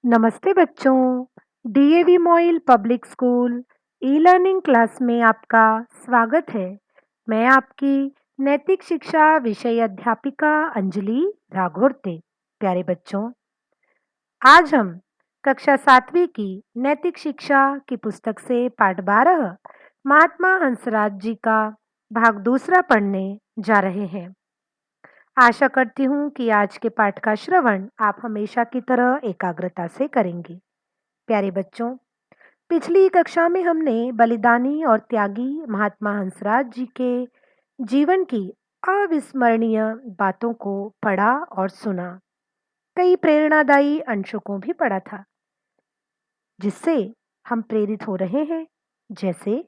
नमस्ते बच्चों। DAV MOIL public school e learning class में आपका स्वागत है। मैं आपकी नैतिक शिक्षा विषय अध्यापिका अंजलि राघोरते। प्यारे बच्चों, आज हम कक्षा 7वीं की नैतिक शिक्षा की पुस्तक से पाठ 12 महात्मा हंसराज जी का भाग दूसरा पढ़ने जा रहे हैं। आशा करती हूँ कि आज के पाठ का श्रवण आप हमेशा की तरह एकाग्रता से करेंगे। प्यारे बच्चों, पिछली कक्षा में हमने बलिदानी और त्यागी महात्मा हंसराज जी के जीवन की अविस्मरणीय बातों को पढ़ा और सुना। कई प्रेरणादायी अंशों को भी पढ़ा था जिससे हम प्रेरित हो रहे हैं। जैसे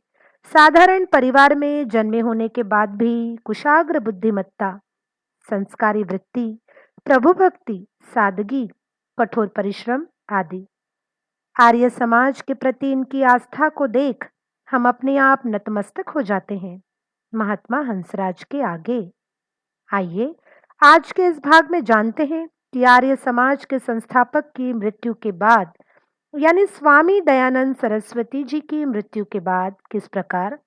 साधारण परिवार में जन्मे होने के बाद भी कुशाग्र बुद्धिमत्ता, संस्कारी वृत्ति, प्रभु भक्ति, सादगी, कठोर परिश्रम आदि। आर्य समाज के प्रति इनकी आस्था को देख हम अपने आप नतमस्तक हो जाते हैं महात्मा हंसराज के आगे। आइए आज के इस भाग में जानते हैं कि आर्य समाज के संस्थापक की मृत्यु के बाद, यानी स्वामी दयानंद सरस्वती जी की मृत्यु के बाद, किस प्रकार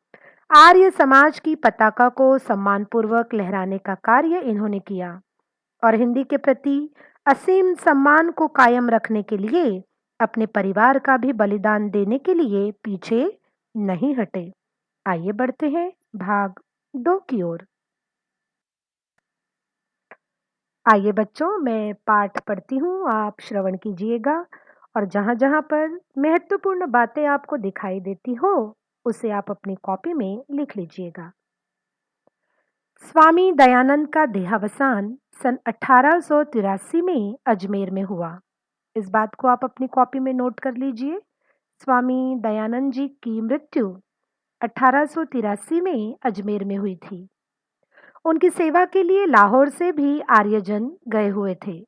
आर्य समाज की पताका को सम्मानपूर्वक लहराने का कार्य इन्होंने किया और हिंदी के प्रति असीम सम्मान को कायम रखने के लिए अपने परिवार का भी बलिदान देने के लिए पीछे नहीं हटे। आइए बढ़ते हैं भाग 2 की ओर। आइए बच्चों, मैं पाठ पढ़ती हूँ, आप श्रवण कीजिएगा और जहाँ जहाँ पर महत्वपूर्ण बातें आपको दिखाई देती हो उसे आप अपनी कॉपी में लिख लीजिएगा। स्वामी दयानंद का देहावसान सन 1883 में अजमेर में हुआ। इस बात को आप अपनी कॉपी में नोट कर लीजिए। स्वामी दयानंद जी की मृत्यु 1883 में अजमेर में हुई थी। उनकी सेवा के लिए लाहौर से भी आर्यजन गए हुए थे।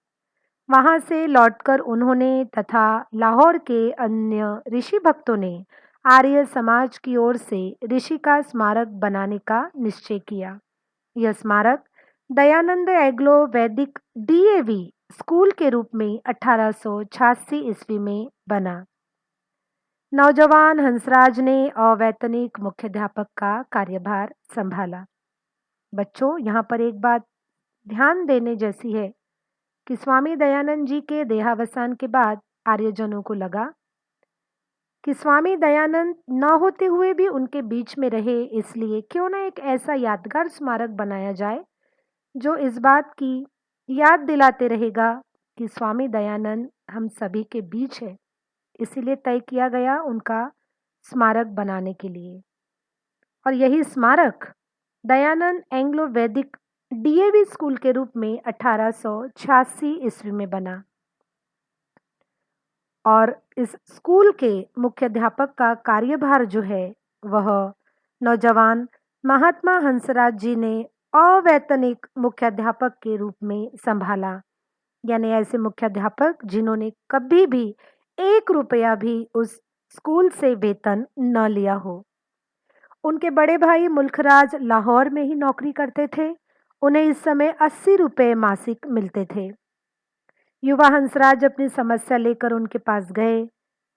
वहां से लौटकर उन्होंने तथा लाहौर के अन्य ऋषि भक्तों ने आर्य समाज की ओर से ऋषि का स्मारक बनाने का निश्चय किया। यह स्मारक दयानंद एग्लो वैदिक डीएवी स्कूल के रूप में 1886 ईस्वी में बना। नौजवान हंसराज ने अवैतनिक मुख्याध्यापक का कार्यभार संभाला। बच्चों, यहाँ पर एक बात ध्यान देने जैसी है कि स्वामी दयानंद जी के देहावसान के बाद आर्यजनों को लगा कि स्वामी दयानंद न होते हुए भी उनके बीच में रहे, इसलिए क्यों ना एक ऐसा यादगार स्मारक बनाया जाए जो इस बात की याद दिलाते रहेगा कि स्वामी दयानंद हम सभी के बीच है। इसीलिए तय किया गया उनका स्मारक बनाने के लिए, और यही स्मारक दयानंद एंग्लो वैदिक डीएवी स्कूल के रूप में 1886 ईस्वी में बना। और इस स्कूल के मुख्याध्यापक का कार्यभार जो है वह नौजवान महात्मा हंसराज जी ने अवैतनिक मुख्याध्यापक के रूप में संभाला। यानी ऐसे मुख्याध्यापक जिन्होंने कभी भी 1 रुपया भी उस स्कूल से वेतन न लिया हो। उनके बड़े भाई मुल्खराज लाहौर में ही नौकरी करते थे। उन्हें इस समय 80 रुपये मासिक मिलते थे। युवा हंसराज अपनी समस्या लेकर उनके पास गए।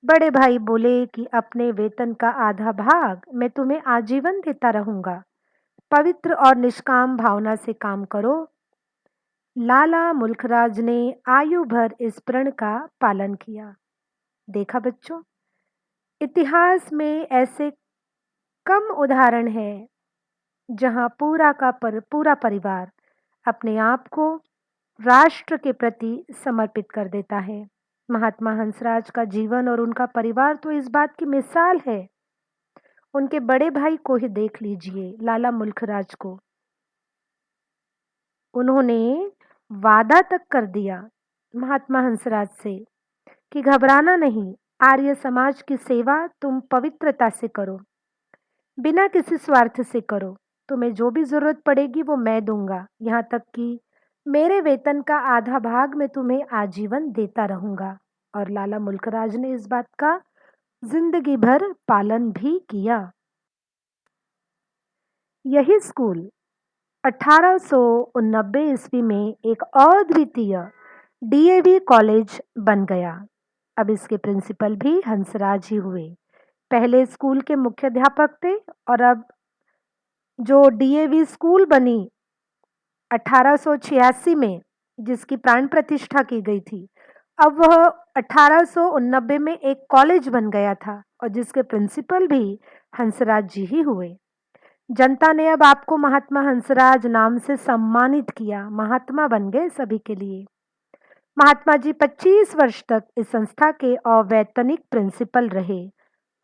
बड़े भाई बोले कि अपने वेतन का आधा भाग मैं तुम्हें आजीवन देता रहूंगा। पवित्र और निष्काम भावना से काम करो। लाला मुल्खराज ने आयु भर इस प्रण का पालन किया। देखा बच्चों, इतिहास में ऐसे कम उदाहरण हैं जहां पूरा परिवार अपने आप को राष्ट्र के प्रति समर्पित कर देता है। महात्मा हंसराज का जीवन और उनका परिवार तो इस बात की मिसाल है। उनके बड़े भाई को ही देख लीजिए, लाला मुल्खराज को। उन्होंने वादा तक कर दिया महात्मा हंसराज से कि घबराना नहीं, आर्य समाज की सेवा तुम पवित्रता से करो, बिना किसी स्वार्थ से करो। तुम्हें जो भी जरूरत पड़ेगी वो मैं दूंगा, यहाँ तक कि मेरे वेतन का आधा भाग मैं तुम्हें आजीवन देता रहूंगा। और लाला मुल्खराज ने इस बात का जिंदगी भर पालन भी किया। यही स्कूल 1889 ईस्वी में एक अद्वितीय डीएवी कॉलेज बन गया। अब इसके प्रिंसिपल भी हंसराज ही हुए। पहले स्कूल के मुख्याध्यापक थे और अब जो डीएवी स्कूल बनी 1886 में, जिसकी प्राण प्रतिष्ठा की गई थी, अब वह 1889 में एक कॉलेज बन गया था और जिसके प्रिंसिपल भी हंसराज जी ही हुए। जनता ने अब आपको महात्मा हंसराज नाम से सम्मानित किया, महात्मा बन गए सभी के लिए। महात्मा जी 25 वर्ष तक इस संस्था के अवैतनिक प्रिंसिपल रहे।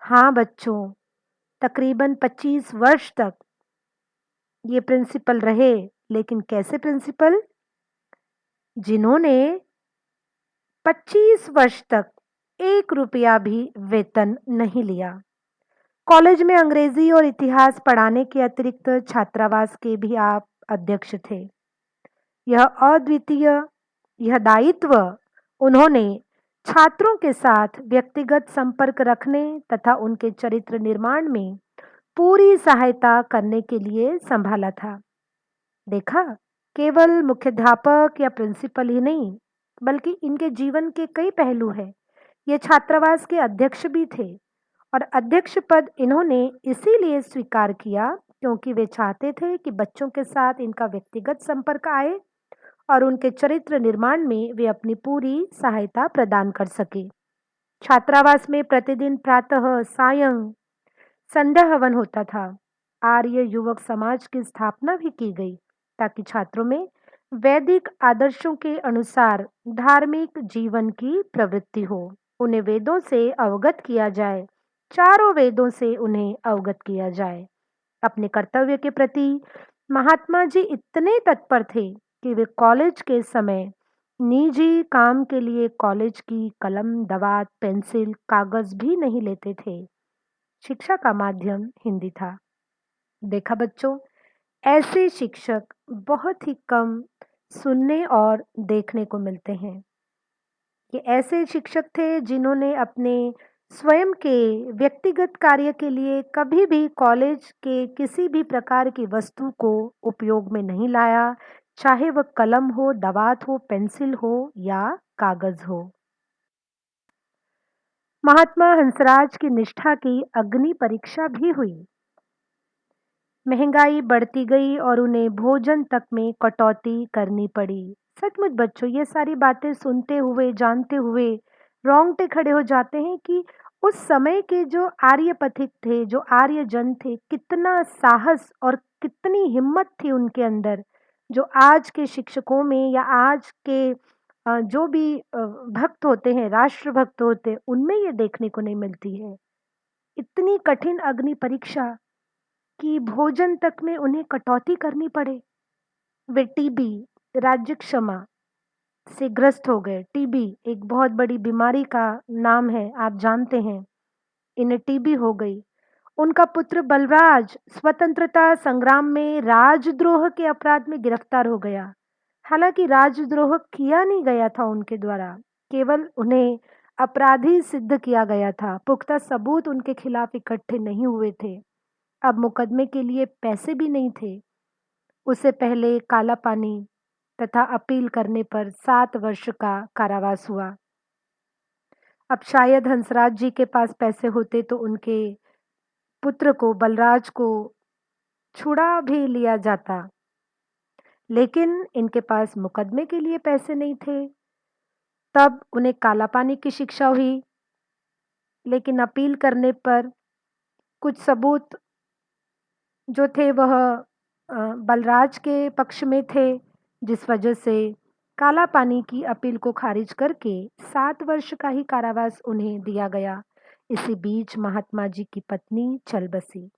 हाँ बच्चों, तकरीबन 25 वर्ष तक ये प्रिंसिपल रहे। लेकिन कैसे प्रिंसिपल? जिन्होंने 25 वर्ष तक 1 रुपया भी वेतन नहीं लिया। कॉलेज में अंग्रेजी और इतिहास पढ़ाने के अतिरिक्त छात्रावास के भी आप अध्यक्ष थे। यह अद्वितीय यह दायित्व उन्होंने छात्रों के साथ व्यक्तिगत संपर्क रखने तथा उनके चरित्र निर्माण में पूरी सहायता करने के लिए संभाला था। देखा, केवल मुख्याध्यापक या प्रिंसिपल ही नहीं, बल्कि इनके जीवन के कई पहलू हैं। ये छात्रावास के अध्यक्ष भी थे और अध्यक्ष पद इन्होंने इसीलिए स्वीकार किया क्योंकि वे चाहते थे कि बच्चों के साथ इनका व्यक्तिगत संपर्क आए और उनके चरित्र निर्माण में वे अपनी पूरी सहायता प्रदान कर सके। छात्रावास में प्रतिदिन प्रातः सायं संध्या हवन होता था। आर्य युवक समाज की स्थापना भी की गई ताकि छात्रों में वैदिक आदर्शों के अनुसार धार्मिक जीवन की प्रवृत्ति हो। उन्हें वेदों से अवगत किया जाए, चारों वेदों से उन्हें अवगत किया जाए। अपने कर्तव्य के प्रति महात्मा जी इतने तत्पर थे कि वे कॉलेज के समय निजी काम के लिए कॉलेज की कलम, दवात, पेंसिल, कागज भी नहीं लेते थे। शिक्षा का माध्यम हिंदी था। देखा बच्चों, ऐसे शिक्षक बहुत ही कम सुनने और देखने को मिलते हैं। ये ऐसे शिक्षक थे जिन्होंने अपने स्वयं के व्यक्तिगत कार्य के लिए कभी भी कॉलेज के किसी भी प्रकार की वस्तु को उपयोग में नहीं लाया, चाहे वह कलम हो, दवात हो, पेंसिल हो या कागज हो। महात्मा हंसराज की निष्ठा की अग्नि परीक्षा भी हुई। महंगाई बढ़ती गई और उन्हें भोजन तक में कटौती करनी पड़ी। सचमुच बच्चों, ये सारी बातें सुनते हुए, जानते हुए रोंगटे खड़े हो जाते हैं कि उस समय के जो आर्य पथिक थे, जो आर्य जन थे, कितना साहस और कितनी हिम्मत थी उनके अंदर, जो आज के शिक्षकों में या आज के जो भी भक्त होते हैं, राष्ट्र भक्त होते हैं, उनमें ये देखने को नहीं मिलती है। इतनी कठिन अग्नि परीक्षा कि भोजन तक में उन्हें कटौती करनी पड़े। वे टीबी, राज्य क्षमा से ग्रस्त हो गए। टीबी एक बहुत बड़ी बीमारी का नाम है, आप जानते हैं। इन्हें टीबी हो गई। उनका पुत्र बलराज स्वतंत्रता संग्राम में राजद्रोह के अपराध में गिरफ्तार हो गया। हालांकि राजद्रोह किया नहीं गया था उनके द्वारा, केवल उन्हें अपराधी सिद्ध किया गया था। पुख्ता सबूत उनके खिलाफ इकट्ठे नहीं हुए थे। अब मुकदमे के लिए पैसे भी नहीं थे। उससे पहले काला पानी तथा अपील करने पर 7 वर्ष का कारावास हुआ। अब शायद हंसराज जी के पास पैसे होते तो उनके पुत्र को, बलराज को छुड़ा भी लिया जाता, लेकिन इनके पास मुकदमे के लिए पैसे नहीं थे। तब उन्हें काला पानी की शिक्षा हुई, लेकिन अपील करने पर कुछ सबूत जो थे वह बलराज के पक्ष में थे, जिस वजह से काला पानी की अपील को खारिज करके 7 वर्ष का ही कारावास उन्हें दिया गया। इसी बीच महात्मा जी की पत्नी चल बसी।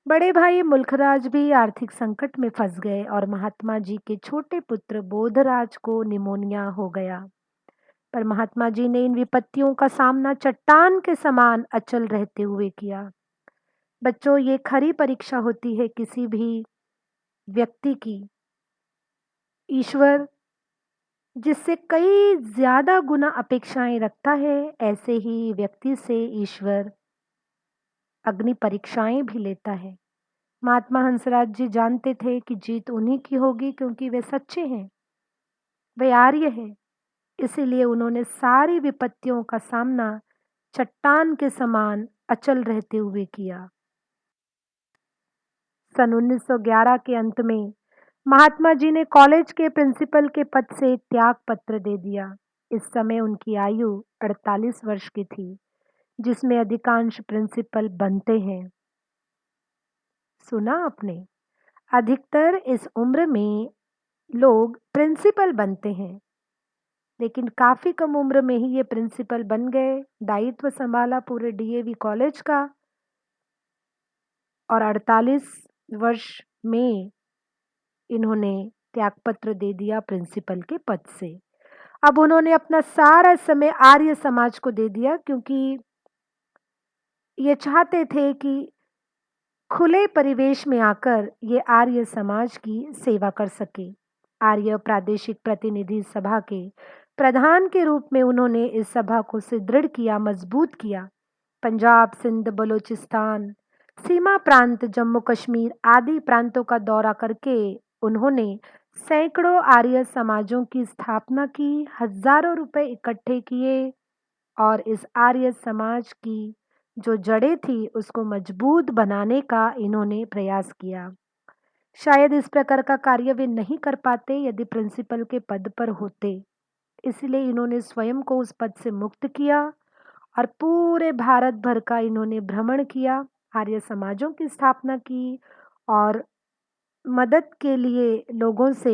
बड़े भाई मुल्खराज भी आर्थिक संकट में फंस गए और महात्मा जी के छोटे पुत्र बोधराज को निमोनिया हो गया। पर महात्मा जी ने इन विपत्तियों का सामना चट्टान के समान अचल रहते हुए किया। बच्चों, ये खरी परीक्षा होती है किसी भी व्यक्ति की। ईश्वर जिससे कई ज्यादा गुना अपेक्षाएं रखता है, ऐसे ही व्यक्ति से ईश्वर अग्नि परीक्षाएं भी लेता है। महात्मा हंसराज जी जानते थे कि जीत उन्हीं की होगी क्योंकि वे सच्चे हैं, वे आर्य हैं। इसीलिए उन्होंने सारी विपत्तियों का सामना चट्टान के समान अचल रहते हुए किया। सन 1911 के अंत में महात्मा जी ने कॉलेज के प्रिंसिपल के पद से त्याग पत्र दे दिया। इस समय उनकी आयु 48 वर्ष की थी, जिसमें अधिकांश प्रिंसिपल बनते हैं। सुना आपने? अधिकतर इस उम्र में लोग प्रिंसिपल बनते हैं, लेकिन काफी कम उम्र में ही ये प्रिंसिपल बन गए, दायित्व संभाला पूरे डीएवी कॉलेज का, और 48 वर्ष में इन्होंने त्यागपत्र दे दिया प्रिंसिपल के पद से। अब उन्होंने अपना सारा समय आर्य समाज को दे दिया, क्योंकि ये चाहते थे कि खुले परिवेश में आकर ये आर्य समाज की सेवा कर सके। आर्य प्रादेशिक प्रतिनिधि सभा के प्रधान के रूप में उन्होंने इस सभा को सुदृढ़ किया, मजबूत किया। पंजाब, सिंध, बलूचिस्तान, सीमा प्रांत, जम्मू कश्मीर आदि प्रांतों का दौरा करके उन्होंने सैकड़ों आर्य समाजों की स्थापना की, हजारों रुपए इकट्ठे किए और इस आर्य समाज की जो जड़ें थी उसको मजबूत बनाने का इन्होंने प्रयास किया। शायद इस प्रकार का कार्य वे नहीं कर पाते यदि प्रिंसिपल के पद पर होते। इसलिए इन्होंने स्वयं को उस पद से मुक्त किया और पूरे भारत भर का इन्होंने भ्रमण किया, आर्य समाजों की स्थापना की और मदद के लिए लोगों से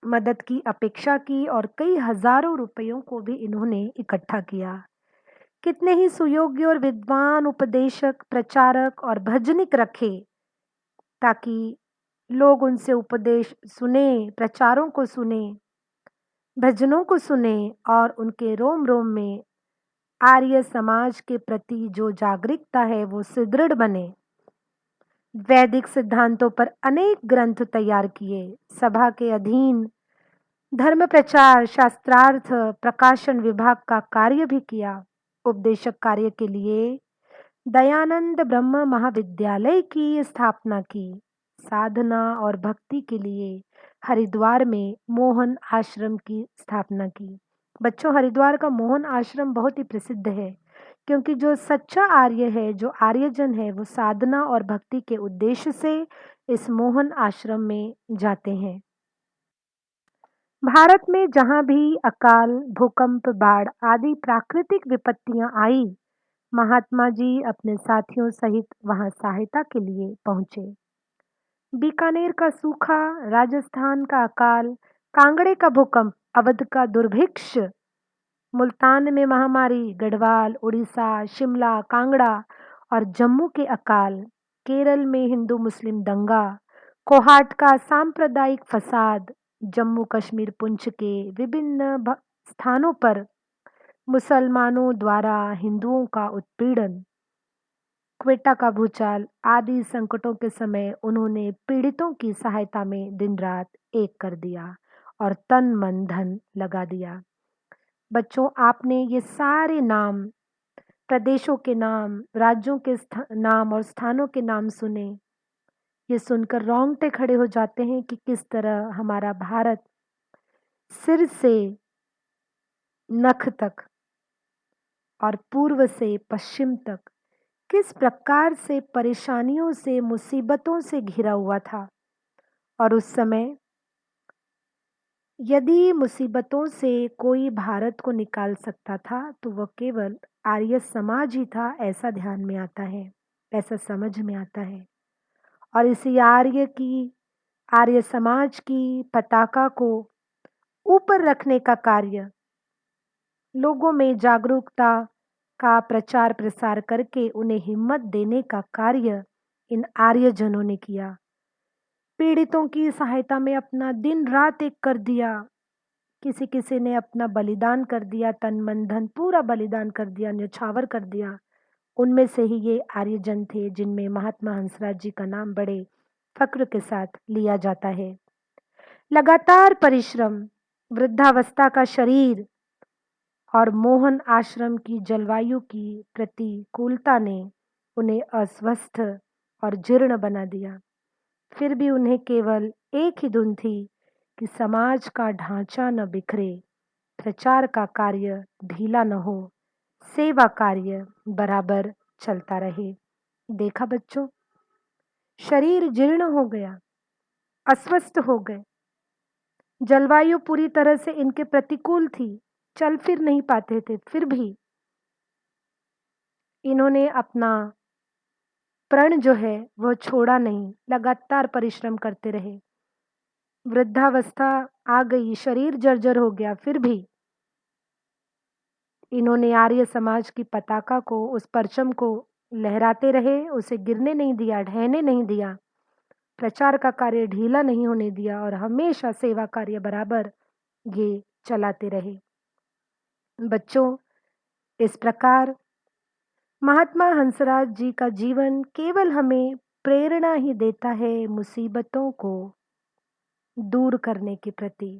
मदद की अपेक्षा की और कई हजारों रुपयों को भी इन्होंने इकट्ठा किया। कितने ही सुयोग्य और विद्वान उपदेशक, प्रचारक और भजनिक रखे ताकि लोग उनसे उपदेश सुने, प्रचारों को सुने, भजनों को सुने और उनके रोम रोम में आर्य समाज के प्रति जो जागरूकता है वो सुदृढ़ बने। वैदिक सिद्धांतों पर अनेक ग्रंथ तैयार किए। सभा के अधीन धर्म प्रचार, शास्त्रार्थ, प्रकाशन विभाग का कार्य भी किया। उपदेशक कार्य के लिए दयानंद ब्रह्म महाविद्यालय की स्थापना की। साधना और भक्ति के लिए हरिद्वार में मोहन आश्रम की स्थापना की। बच्चों, हरिद्वार का मोहन आश्रम बहुत ही प्रसिद्ध है, क्योंकि जो सच्चा आर्य है, जो आर्यजन है, वो साधना और भक्ति के उद्देश्य से इस मोहन आश्रम में जाते हैं। भारत में जहाँ भी अकाल, भूकंप, बाढ़ आदि प्राकृतिक विपत्तियां आई, महात्मा जी अपने साथियों सहित वहां सहायता के लिए पहुंचे। बीकानेर का सूखा, राजस्थान का अकाल, कांगड़े का भूकंप, अवध का दुर्भिक्ष, मुल्तान में महामारी, गढ़वाल, उड़ीसा, शिमला, कांगड़ा और जम्मू के अकाल, केरल में हिंदू मुस्लिम दंगा, कोहाट का सांप्रदायिक फसाद, जम्मू कश्मीर पुंछ के विभिन्न स्थानों पर मुसलमानों द्वारा हिंदुओं का उत्पीड़न, क्वेटा का भूचाल आदि संकटों के समय उन्होंने पीड़ितों की सहायता में दिन रात एक कर दिया और तन मन धन लगा दिया। बच्चों, आपने ये सारे नाम, प्रदेशों के नाम, राज्यों के नाम और स्थानों के नाम सुने। ये सुनकर रोंगटे खड़े हो जाते हैं कि किस तरह हमारा भारत सिर से नख तक और पूर्व से पश्चिम तक किस प्रकार से परेशानियों से, मुसीबतों से घिरा हुआ था। और उस समय यदि मुसीबतों से कोई भारत को निकाल सकता था तो वह केवल आर्य समाज ही था, ऐसा ध्यान में आता है, ऐसा समझ में आता है। और इसी आर्य समाज की पताका को ऊपर रखने का कार्य, लोगों में जागरूकता का प्रचार प्रसार करके उन्हें हिम्मत देने का कार्य इन आर्यजनों ने किया। पीड़ितों की सहायता में अपना दिन रात एक कर दिया। किसी किसी ने अपना बलिदान कर दिया, तन मन धन पूरा बलिदान कर दिया, न्यौछावर कर दिया। उनमें से ही ये आर्यजन थे जिनमें महात्मा हंसराज जी का नाम बड़े फक्र के साथ लिया जाता है। लगातार परिश्रम, वृद्धावस्था का शरीर और मोहन आश्रम की जलवायु की प्रतिकूलता ने उन्हें अस्वस्थ और जीर्ण बना दिया। फिर भी उन्हें केवल एक ही धुन थी कि समाज का ढांचा न बिखरे, प्रचार का कार्य ढीला न हो, सेवा कार्य बराबर चलता रहे। देखा बच्चों, शरीर जीर्ण हो गया, अस्वस्थ हो गए, जलवायु पूरी तरह से इनके प्रतिकूल थी, चल फिर नहीं पाते थे, फिर भी इन्होंने अपना प्रण जो है वह छोड़ा नहीं, लगातार परिश्रम करते रहे। वृद्धावस्था आ गई, शरीर जर्जर हो गया, फिर भी इन्होंने आर्य समाज की पताका को, उस परचम को लहराते रहे, उसे गिरने नहीं दिया, ढहने नहीं दिया, प्रचार का कार्य ढीला नहीं होने दिया और हमेशा सेवा कार्य बराबर ये चलाते रहे। बच्चों, इस प्रकार महात्मा हंसराज जी का जीवन केवल हमें प्रेरणा ही देता है मुसीबतों को दूर करने के प्रति।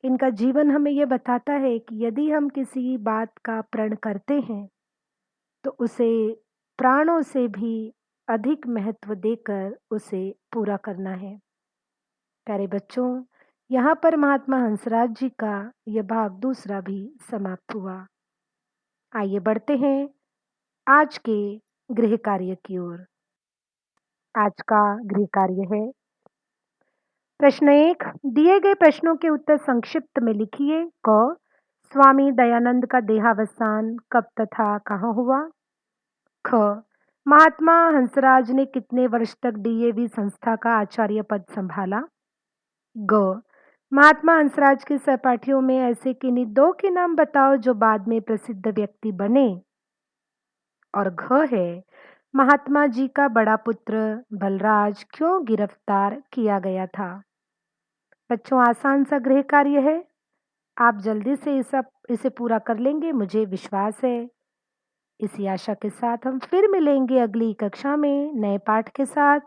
इनका जीवन हमें यह बताता है कि यदि हम किसी बात का प्रण करते हैं तो उसे प्राणों से भी अधिक महत्व देकर उसे पूरा करना है। प्यारे बच्चों, यहाँ पर महात्मा हंसराज जी का यह भाग दूसरा भी समाप्त हुआ। आइए बढ़ते हैं आज के गृह कार्य की ओर। आज का गृह कार्य है प्रश्न 1, दिए गए प्रश्नों के उत्तर संक्षिप्त में लिखिए। क, स्वामी दयानंद का देहावसान कब तथा कहाँ हुआ? ख, महात्मा हंसराज ने कितने वर्ष तक डीएवी संस्था का आचार्य पद संभाला? ग, महात्मा हंसराज के सहपाठियों में ऐसे किन्हीं दो के नाम बताओ जो बाद में प्रसिद्ध व्यक्ति बने। और घ है, महात्मा जी का बड़ा पुत्र बलराज क्यों गिरफ्तार किया गया था? बच्चों, आसान सा गृह कार्य है, आप जल्दी से इसे पूरा कर लेंगे, मुझे विश्वास है। इसी आशा के साथ हम फिर मिलेंगे अगली कक्षा में नए पाठ के साथ।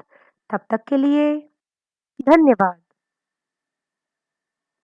तब तक के लिए धन्यवाद।